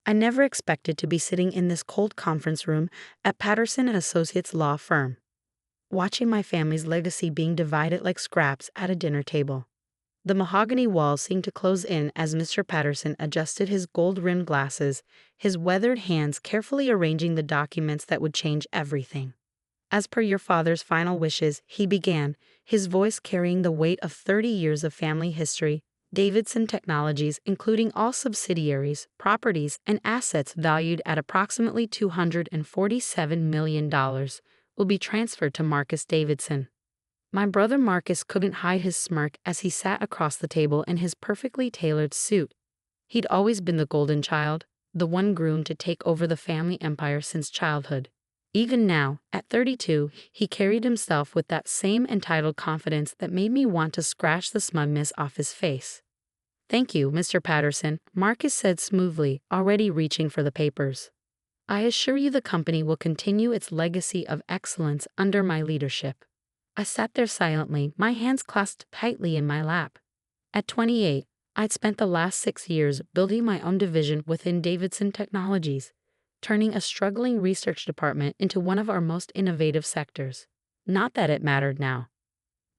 I never expected to be sitting in this cold conference room at Patterson Associates Law Firm, watching my family's legacy being divided like scraps at a dinner table. The mahogany walls seemed to close in as Mr. Patterson adjusted his gold-rimmed glasses, his weathered hands carefully arranging the documents that would change everything. As per your father's final wishes, he began, his voice carrying the weight of 30 years of family history. Davidson Technologies, including all subsidiaries, properties, and assets valued at approximately $247 million, will be transferred to Marcus Davidson. My brother Marcus couldn't hide his smirk as he sat across the table in his perfectly tailored suit. He'd always been the golden child, the one groomed to take over the family empire since childhood. Even now, at 32, he carried himself with that same entitled confidence that made me want to scratch the smugness off his face. "Thank you, Mr. Patterson," Marcus said smoothly, already reaching for the papers. "I assure you the company will continue its legacy of excellence under my leadership." I sat there silently, my hands clasped tightly in my lap. At 28, I'd spent the last 6 years building my own division within Davidson Technologies, turning a struggling research department into one of our most innovative sectors. Not that it mattered now.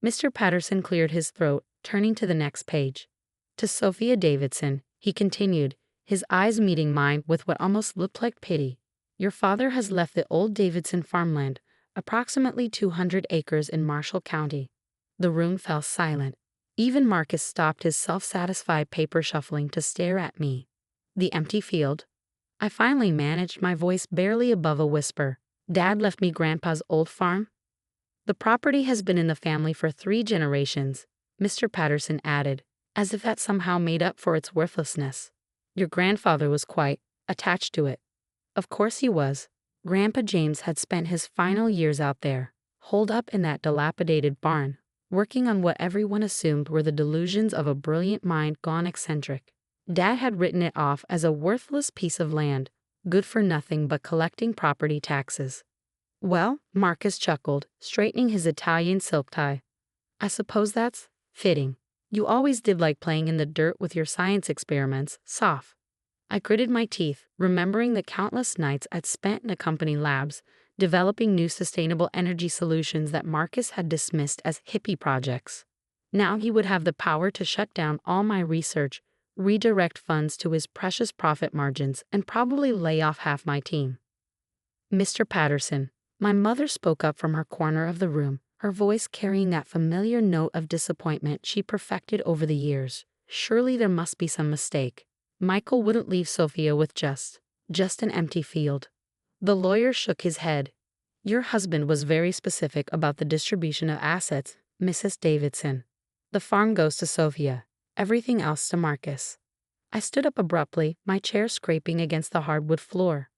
Mr. Patterson cleared his throat, turning to the next page. "To Sophia Davidson," he continued, his eyes meeting mine with what almost looked like pity. "Your father has left the old Davidson farmland, approximately 200 acres in Marshall County." The room fell silent. Even Marcus stopped his self-satisfied paper shuffling to stare at me. "The empty field?" I finally managed, my voice barely above a whisper. "Dad left me Grandpa's old farm?" "The property has been in the family for 3 generations," Mr. Patterson added, as if that somehow made up for its worthlessness. "Your grandfather was quite attached to it." Of course he was. Grandpa James had spent his final years out there, holed up in that dilapidated barn, working on what everyone assumed were the delusions of a brilliant mind gone eccentric. Dad had written it off as a worthless piece of land, good for nothing but collecting property taxes. "Well," Marcus chuckled, straightening his Italian silk tie, "I suppose that's fitting. You always did like playing in the dirt with your science experiments, Soph." I gritted my teeth, remembering the countless nights I'd spent in the company labs, developing new sustainable energy solutions that Marcus had dismissed as hippie projects. Now he would have the power to shut down all my research, redirect funds to his precious profit margins, and probably lay off half my team. "Mr. Patterson," my mother spoke up from her corner of the room, her voice carrying that familiar note of disappointment she perfected over the years. "Surely there must be some mistake. Michael wouldn't leave Sophia with just an empty field." The lawyer shook his head. "Your husband was very specific about the distribution of assets, Mrs. Davidson. The farm goes to Sophia, everything else to Marcus." I stood up abruptly, my chair scraping against the hardwood floor.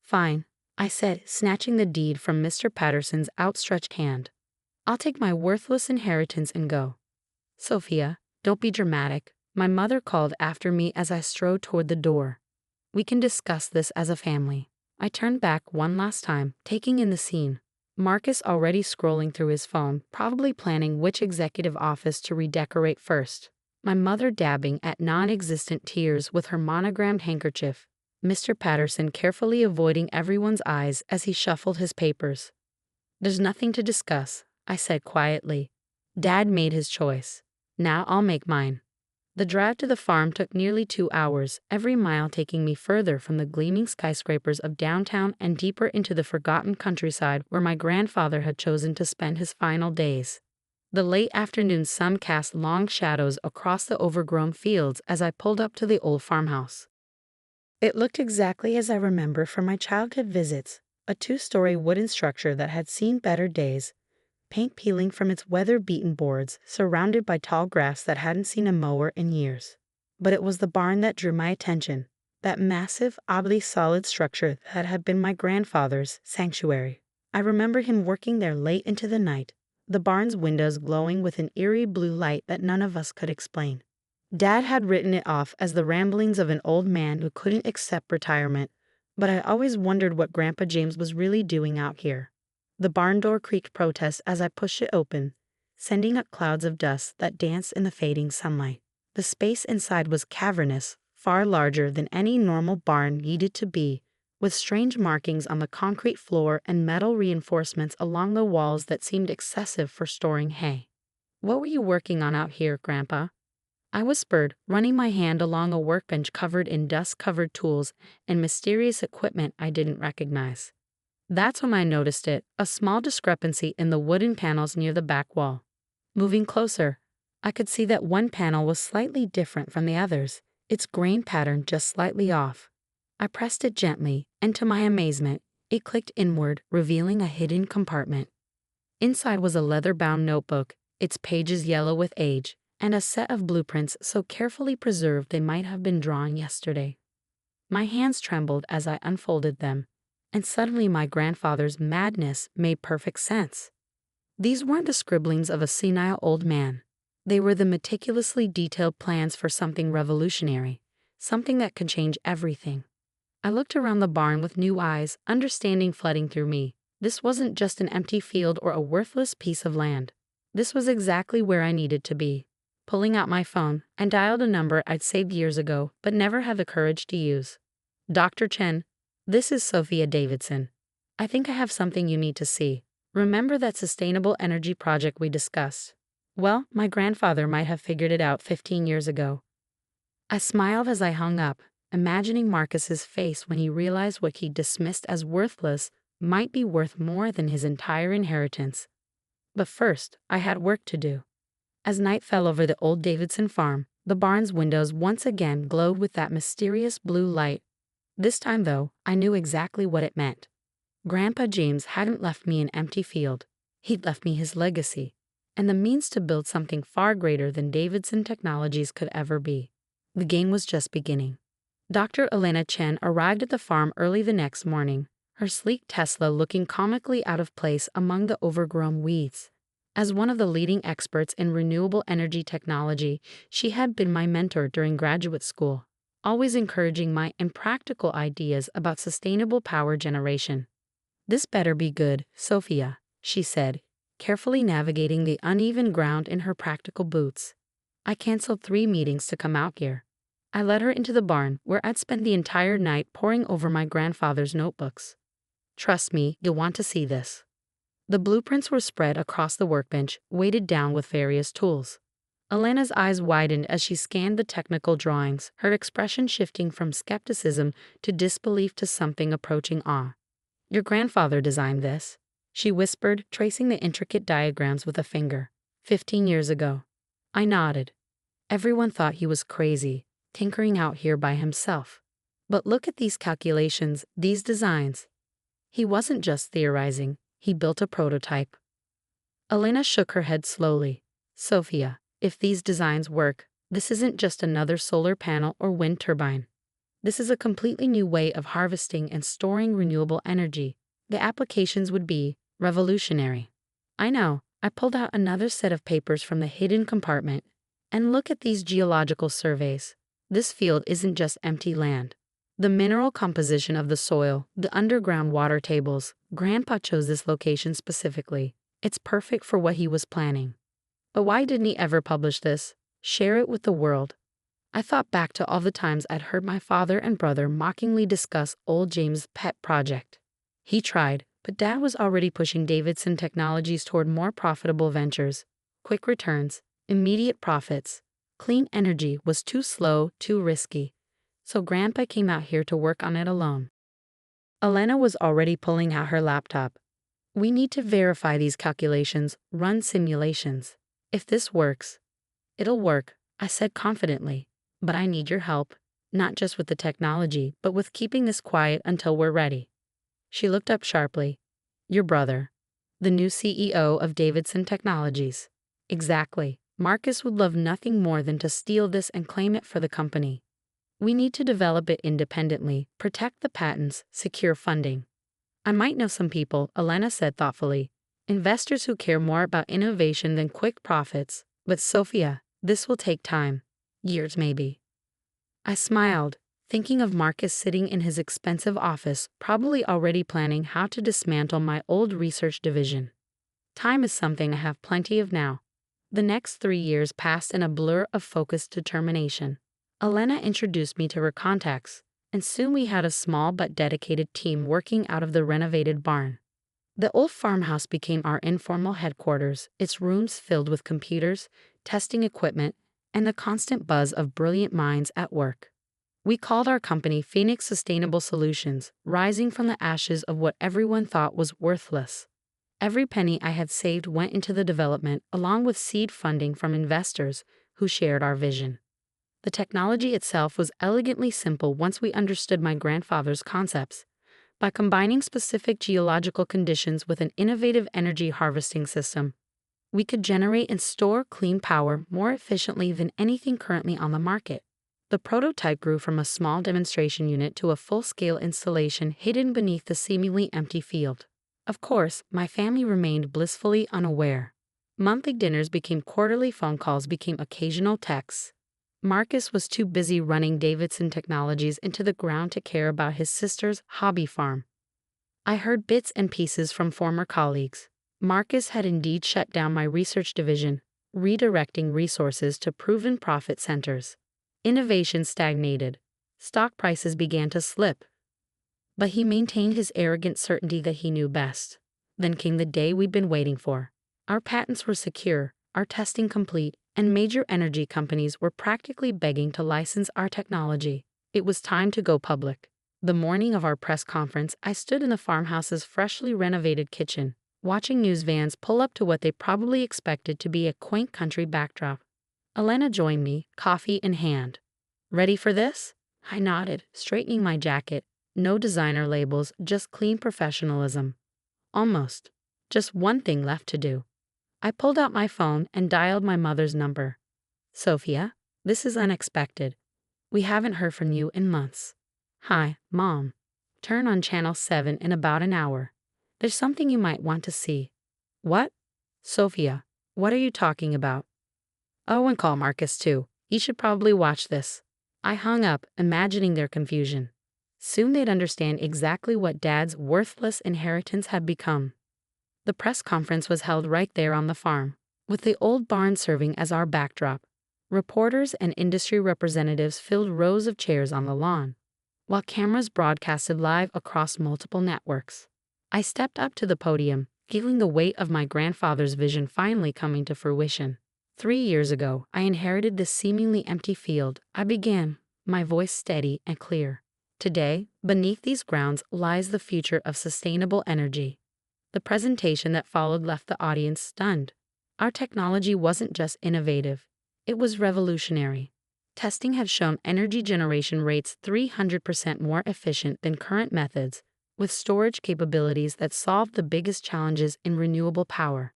"Fine," I said, snatching the deed from Mr. Patterson's outstretched hand. "I'll take my worthless inheritance and go." "Sophia, don't be dramatic," my mother called after me as I strode toward the door. "We can discuss this as a family." I turned back one last time, taking in the scene. Marcus already scrolling through his phone, probably planning which executive office to redecorate first. My mother dabbing at non-existent tears with her monogrammed handkerchief. Mr. Patterson carefully avoiding everyone's eyes as he shuffled his papers. "There's nothing to discuss," I said quietly. "Dad made his choice. Now I'll make mine." The drive to the farm took nearly 2 hours, every mile taking me further from the gleaming skyscrapers of downtown and deeper into the forgotten countryside where my grandfather had chosen to spend his final days. The late afternoon sun cast long shadows across the overgrown fields as I pulled up to the old farmhouse. It looked exactly as I remember from my childhood visits, a 2-story wooden structure that had seen better days, paint peeling from its weather-beaten boards, surrounded by tall grass that hadn't seen a mower in years. But it was the barn that drew my attention, that massive, oddly solid structure that had been my grandfather's sanctuary. I remember him working there late into the night, the barn's windows glowing with an eerie blue light that none of us could explain. Dad had written it off as the ramblings of an old man who couldn't accept retirement, but I always wondered what Grandpa James was really doing out here. The barn door creaked protest as I pushed it open, sending up clouds of dust that danced in the fading sunlight. The space inside was cavernous, far larger than any normal barn needed to be, with strange markings on the concrete floor and metal reinforcements along the walls that seemed excessive for storing hay. "What were you working on out here, Grandpa?" I whispered, running my hand along a workbench covered in dust-covered tools and mysterious equipment I didn't recognize. That's when I noticed it, a small discrepancy in the wooden panels near the back wall. Moving closer, I could see that one panel was slightly different from the others, its grain pattern just slightly off. I pressed it gently, and to my amazement, it clicked inward, revealing a hidden compartment. Inside was a leather-bound notebook, its pages yellow with age, and a set of blueprints so carefully preserved they might have been drawn yesterday. My hands trembled as I unfolded them, and suddenly my grandfather's madness made perfect sense. These weren't the scribblings of a senile old man. They were the meticulously detailed plans for something revolutionary, something that could change everything. I looked around the barn with new eyes, understanding flooding through me. This wasn't just an empty field or a worthless piece of land. This was exactly where I needed to be. Pulling out my phone, I dialed a number I'd saved years ago but never had the courage to use. "Dr. Chen, this is Sophia Davidson. I think I have something you need to see. Remember that sustainable energy project we discussed?" Well, my grandfather might have figured it out 15 years ago. I smiled as I hung up, imagining Marcus's face when he realized what he dismissed as worthless might be worth more than his entire inheritance. But first, I had work to do. As night fell over the old Davidson farm, the barn's windows once again glowed with that mysterious blue light. This time, though, I knew exactly what it meant. Grandpa James hadn't left me an empty field. He'd left me his legacy, and the means to build something far greater than Davidson Technologies could ever be. The game was just beginning. Dr. Elena Chen arrived at the farm early the next morning, her sleek Tesla looking comically out of place among the overgrown weeds. As one of the leading experts in renewable energy technology, she had been my mentor during graduate school, always encouraging my impractical ideas about sustainable power generation. "This better be good, Sophia," she said, carefully navigating the uneven ground in her practical boots. I canceled 3 meetings to come out here. I led her into the barn, where I'd spent the entire night poring over my grandfather's notebooks. "Trust me, you'll want to see this." The blueprints were spread across the workbench, weighted down with various tools. Elena's eyes widened as she scanned the technical drawings, her expression shifting from skepticism to disbelief to something approaching awe. "Your grandfather designed this," she whispered, tracing the intricate diagrams with a finger. 15 years ago. I nodded. Everyone thought he was crazy, tinkering out here by himself. But look at these calculations, these designs. He wasn't just theorizing, he built a prototype. Elena shook her head slowly. "Sophia, if these designs work, this isn't just another solar panel or wind turbine. This is a completely new way of harvesting and storing renewable energy. The applications would be revolutionary." I know. I pulled out another set of papers from the hidden compartment. "And look at these geological surveys. This field isn't just empty land. The mineral composition of the soil, the underground water tables, Grandpa chose this location specifically. It's perfect for what he was planning." But why didn't he ever publish this? Share it with the world? I thought back to all the times I'd heard my father and brother mockingly discuss old James' pet project. He tried, but Dad was already pushing Davidson Technologies toward more profitable ventures. Quick returns, immediate profits. Clean energy was too slow, too risky. So Grandpa came out here to work on it alone. Elena was already pulling out her laptop. "We need to verify these calculations, run simulations. If this works." "It'll work," I said confidently. "But I need your help, not just with the technology, but with keeping this quiet until we're ready." She looked up sharply. "Your brother, the new CEO of Davidson Technologies." "Exactly. Marcus would love nothing more than to steal this and claim it for the company. We need to develop it independently, protect the patents, secure funding." "I might know some people," Elena said thoughtfully. "Investors who care more about innovation than quick profits. But Sophia, this will take time. Years maybe." I smiled, thinking of Marcus sitting in his expensive office, probably already planning how to dismantle my old research division. Time is something I have plenty of now. The next 3 years passed in a blur of focused determination. Elena introduced me to her contacts, and soon we had a small but dedicated team working out of the renovated barn. The old farmhouse became our informal headquarters, its rooms filled with computers, testing equipment, and the constant buzz of brilliant minds at work. We called our company Phoenix Sustainable Solutions, rising from the ashes of what everyone thought was worthless. Every penny I had saved went into the development, along with seed funding from investors who shared our vision. The technology itself was elegantly simple once we understood my grandfather's concepts. By combining specific geological conditions with an innovative energy harvesting system, we could generate and store clean power more efficiently than anything currently on the market. The prototype grew from a small demonstration unit to a full-scale installation hidden beneath the seemingly empty field. Of course, my family remained blissfully unaware. Monthly dinners became quarterly phone calls became occasional texts. Marcus was too busy running Davidson Technologies into the ground to care about his sister's hobby farm. I heard bits and pieces from former colleagues. Marcus had indeed shut down my research division, redirecting resources to proven profit centers. Innovation stagnated. Stock prices began to slip. But he maintained his arrogant certainty that he knew best. Then came the day we'd been waiting for. Our patents were secure, our testing complete, and major energy companies were practically begging to license our technology. It was time to go public. The morning of our press conference, I stood in the farmhouse's freshly renovated kitchen, watching news vans pull up to what they probably expected to be a quaint country backdrop. Elena joined me, coffee in hand. "Ready for this?" I nodded, straightening my jacket. No designer labels, just clean professionalism. Almost. Just one thing left to do. I pulled out my phone and dialed my mother's number. "Sophia, this is unexpected. We haven't heard from you in months." "Hi, Mom. Turn on Channel 7 in about an hour. There's something you might want to see." "What?" "Sophia, what are you talking about?" "Oh, and call Marcus too. He should probably watch this." I hung up, imagining their confusion. Soon they'd understand exactly what Dad's worthless inheritance had become. The press conference was held right there on the farm, with the old barn serving as our backdrop. Reporters and industry representatives filled rows of chairs on the lawn, while cameras broadcasted live across multiple networks. I stepped up to the podium, feeling the weight of my grandfather's vision finally coming to fruition. 3 years ago, I inherited this seemingly empty field. I began, my voice steady and clear. Today, beneath these grounds lies the future of sustainable energy. The presentation that followed left the audience stunned. Our technology wasn't just innovative, it was revolutionary. Testing had shown energy generation rates 300% more efficient than current methods, with storage capabilities that solved the biggest challenges in renewable power.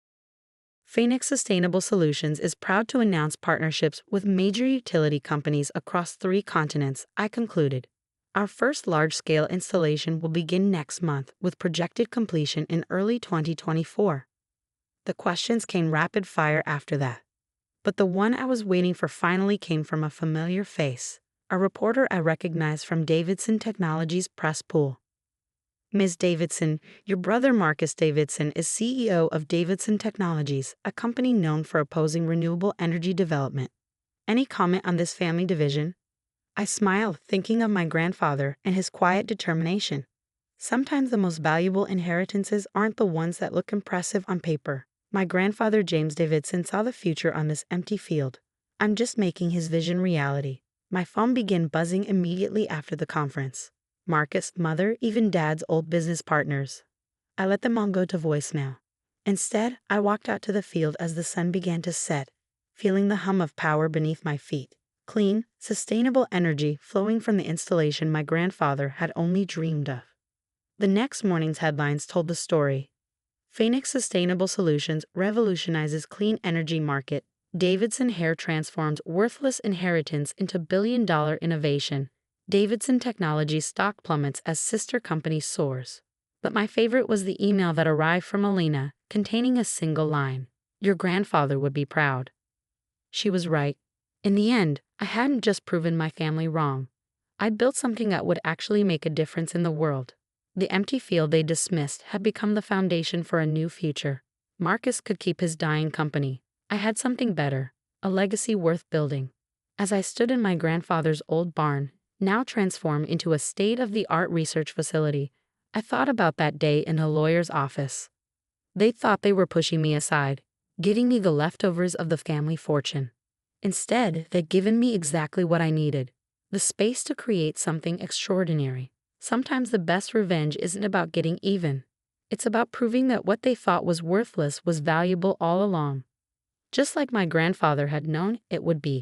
Phoenix Sustainable Solutions is proud to announce partnerships with major utility companies across 3 continents. I concluded. Our first large-scale installation will begin next month, with projected completion in early 2024. The questions came rapid fire after that. But the one I was waiting for finally came from a familiar face, a reporter I recognized from Davidson Technologies' press pool. "Ms. Davidson, your brother Marcus Davidson is CEO of Davidson Technologies, a company known for opposing renewable energy development. Any comment on this family division?" I smiled, thinking of my grandfather and his quiet determination. Sometimes the most valuable inheritances aren't the ones that look impressive on paper. My grandfather James Davidson saw the future on this empty field. I'm just making his vision reality. My phone began buzzing immediately after the conference. Marcus, Mother, even Dad's old business partners. I let them all go to voicemail. Instead, I walked out to the field as the sun began to set, feeling the hum of power beneath my feet. Clean, sustainable energy flowing from the installation my grandfather had only dreamed of. The next morning's headlines told the story. Phoenix Sustainable Solutions revolutionizes clean energy market. Davidson Hair transforms worthless inheritance into billion-dollar innovation. Davidson Technologies stock plummets as sister company soars. But my favorite was the email that arrived from Elena, containing a single line. "Your grandfather would be proud." She was right. In the end, I hadn't just proven my family wrong. I'd built something that would actually make a difference in the world. The empty field they dismissed had become the foundation for a new future. Marcus could keep his dying company. I had something better, a legacy worth building. As I stood in my grandfather's old barn, now transformed into a state-of-the-art research facility, I thought about that day in a lawyer's office. They thought they were pushing me aside, giving me the leftovers of the family fortune. Instead, they'd given me exactly what I needed, the space to create something extraordinary. Sometimes the best revenge isn't about getting even. It's about proving that what they thought was worthless was valuable all along, just like my grandfather had known it would be.